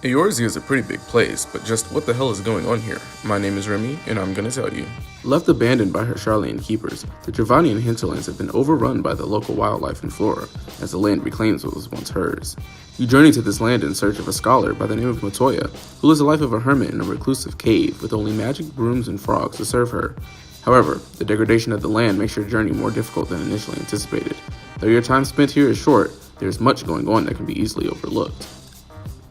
Eorzea is a pretty big place, but just what the hell is going on here? My name is Remy, and I'm gonna tell you. Left abandoned by her Charlian keepers, the Dravanian Hinterlands have been overrun by the local wildlife and flora, as the land reclaims what was once hers. You journey to this land in search of a scholar by the name of Matoya, who lives a life of a hermit in a reclusive cave with only magic brooms and frogs to serve her. However, the degradation of the land makes your journey more difficult than initially anticipated. Though your time spent here is short, there is much going on that can be easily overlooked.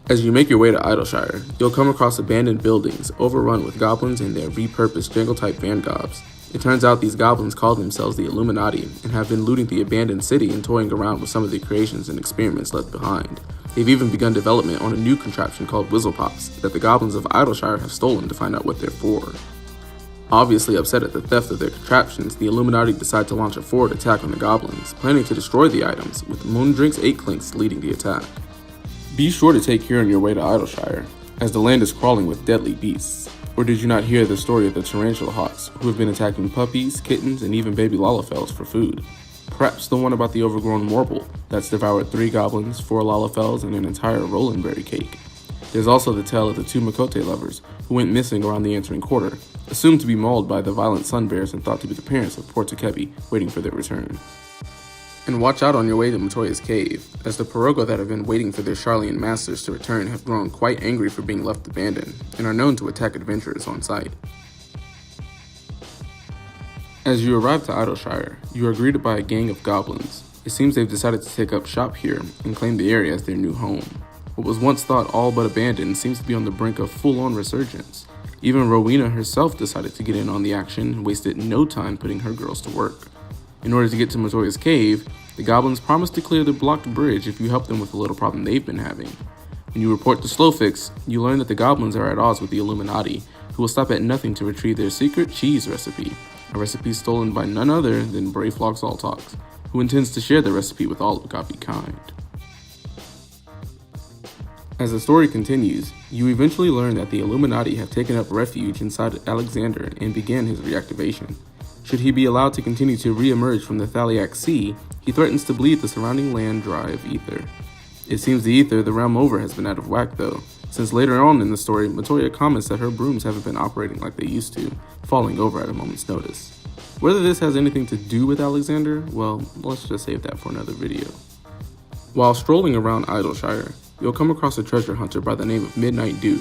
As you make your way to Idleshire, you'll come across abandoned buildings overrun with goblins and their repurposed jungle-type Vangobs. It turns out these goblins call themselves the Illuminati and have been looting the abandoned city and toying around with some of the creations and experiments left behind. They've even begun development on a new contraption called Whizzlepops that the goblins of Idleshire have stolen to find out what they're for. Obviously upset at the theft of their contraptions, the Illuminati decide to launch a forward attack on the goblins, planning to destroy the items, with Moondrink's 8 Clinks leading the attack. Be sure to take care on your way to Idleshire, as the land is crawling with deadly beasts. Or did you not hear the story of the Tarantula Hawks, who have been attacking puppies, kittens, and even baby Lalafels for food? Perhaps the one about the overgrown Morble that's devoured 3 goblins, 4 Lalafels, and an entire Rolandberry cake. There's also the tale of the 2 Makote lovers, who went missing around the answering quarter, assumed to be mauled by the violent sun bears and thought to be the parents of poor Takebi, waiting for their return. And watch out on your way to Matoya's cave, as the Pirogo that have been waiting for their Charlian masters to return have grown quite angry for being left abandoned, and are known to attack adventurers on sight. As you arrive to Idleshire, you are greeted by a gang of goblins. It seems they've decided to take up shop here and claim the area as their new home. What was once thought all but abandoned seems to be on the brink of full-on resurgence. Even Rowena herself decided to get in on the action and wasted no time putting her girls to work. In order to get to Matoya's cave, the goblins promise to clear the blocked bridge if you help them with a little problem they've been having. When you report to Slowfix, you learn that the goblins are at odds with the Illuminati, who will stop at nothing to retrieve their secret cheese recipe, a recipe stolen by none other than Brayflock Zaltox, who intends to share the recipe with all of Goppykind. As the story continues, you eventually learn that the Illuminati have taken up refuge inside Alexander and began his reactivation. Should he be allowed to continue to re-emerge from the Thaliac Sea, he threatens to bleed the surrounding land dry of ether. It seems the ether the realm over has been out of whack though, since later on in the story, Matoya comments that her brooms haven't been operating like they used to, falling over at a moment's notice. Whether this has anything to do with Alexander, well, let's just save that for another video. While strolling around Idleshire, you'll come across a treasure hunter by the name of Midnight Dew.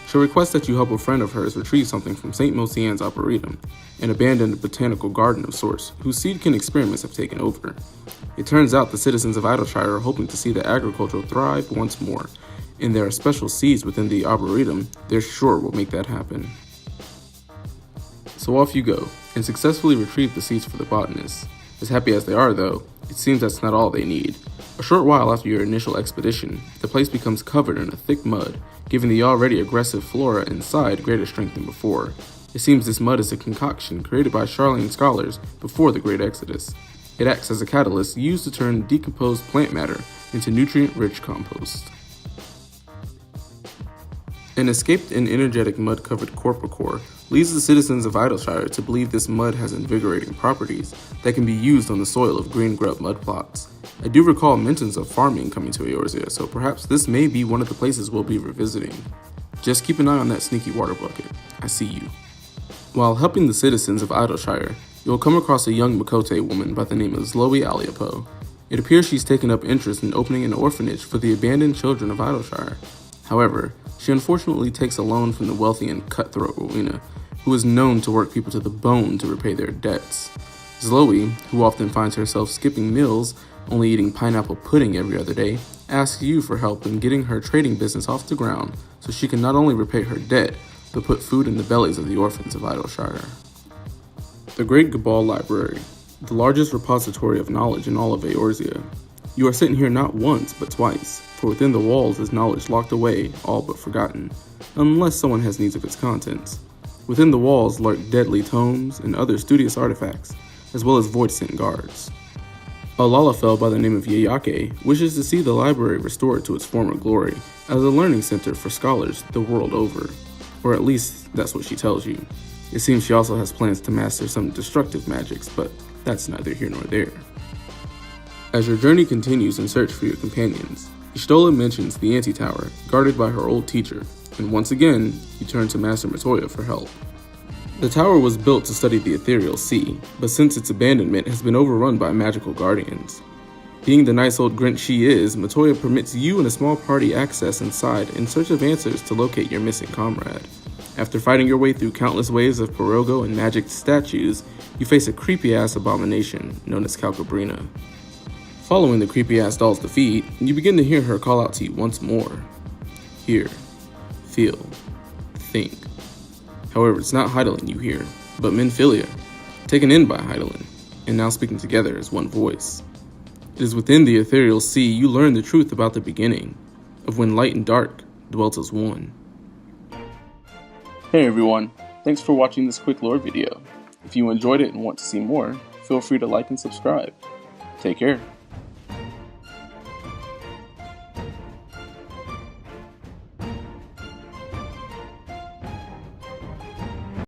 She'll request that you help a friend of hers retrieve something from St. Mosian's Arboretum, an abandoned botanical garden of sorts, whose seedkin experiments have taken over. It turns out the citizens of Idleshire are hoping to see the agriculture thrive once more, and there are special seeds within the Arboretum they're sure will make that happen. So off you go, and successfully retrieve the seeds for the botanists. As happy as they are though, it seems that's not all they need. A short while after your initial expedition, the place becomes covered in a thick mud, giving the already aggressive flora inside greater strength than before. It seems this mud is a concoction created by Charlian scholars before the Great Exodus. It acts as a catalyst used to turn decomposed plant matter into nutrient-rich compost. An escaped and energetic mud-covered corpore leads the citizens of Idleshire to believe this mud has invigorating properties that can be used on the soil of green grub mud plots. I do recall mentions of farming coming to Eorzea, so perhaps this may be one of the places we'll be revisiting. Just keep an eye on that sneaky water bucket. I see you. While helping the citizens of Idleshire, you'll come across a young Makote woman by the name of Zloe Aliapo. It appears she's taken up interest in opening an orphanage for the abandoned children of Idleshire. However, she unfortunately takes a loan from the wealthy and cutthroat Rowena, who is known to work people to the bone to repay their debts. Zloe, who often finds herself skipping meals, only eating pineapple pudding every other day, asks you for help in getting her trading business off the ground so she can not only repay her debt, but put food in the bellies of the orphans of Idleshire. The Great Gabal Library, the largest repository of knowledge in all of Eorzea. You are sitting here not once, but twice, for within the walls is knowledge locked away, all but forgotten, unless someone has needs of its contents. Within the walls lurk deadly tomes and other studious artifacts, as well as void-sent guards. A Lalafell by the name of Yayake wishes to see the library restored to its former glory as a learning center for scholars the world over, or at least that's what she tells you. It seems she also has plans to master some destructive magics, but that's neither here nor there. As your journey continues in search for your companions, Y'shtola mentions the anti-tower, guarded by her old teacher, and once again, you turn to Master Matoya for help. The tower was built to study the ethereal sea, but since its abandonment has been overrun by magical guardians. Being the nice old Grinch she is, Matoya permits you and a small party access inside in search of answers to locate your missing comrade. After fighting your way through countless waves of Pirogo and magic statues, you face a creepy-ass abomination known as Calcabrina. Following the creepy-ass doll's defeat, you begin to hear her call out to you once more. Hear, feel, think. However, it's not Hydaelyn you hear, but Minfilia, taken in by Hydaelyn, and now speaking together as one voice. It is within the ethereal sea you learn the truth about the beginning, of when light and dark dwelt as one. Hey everyone, thanks for watching this quick lore video. If you enjoyed it and want to see more, feel free to like and subscribe. Take care.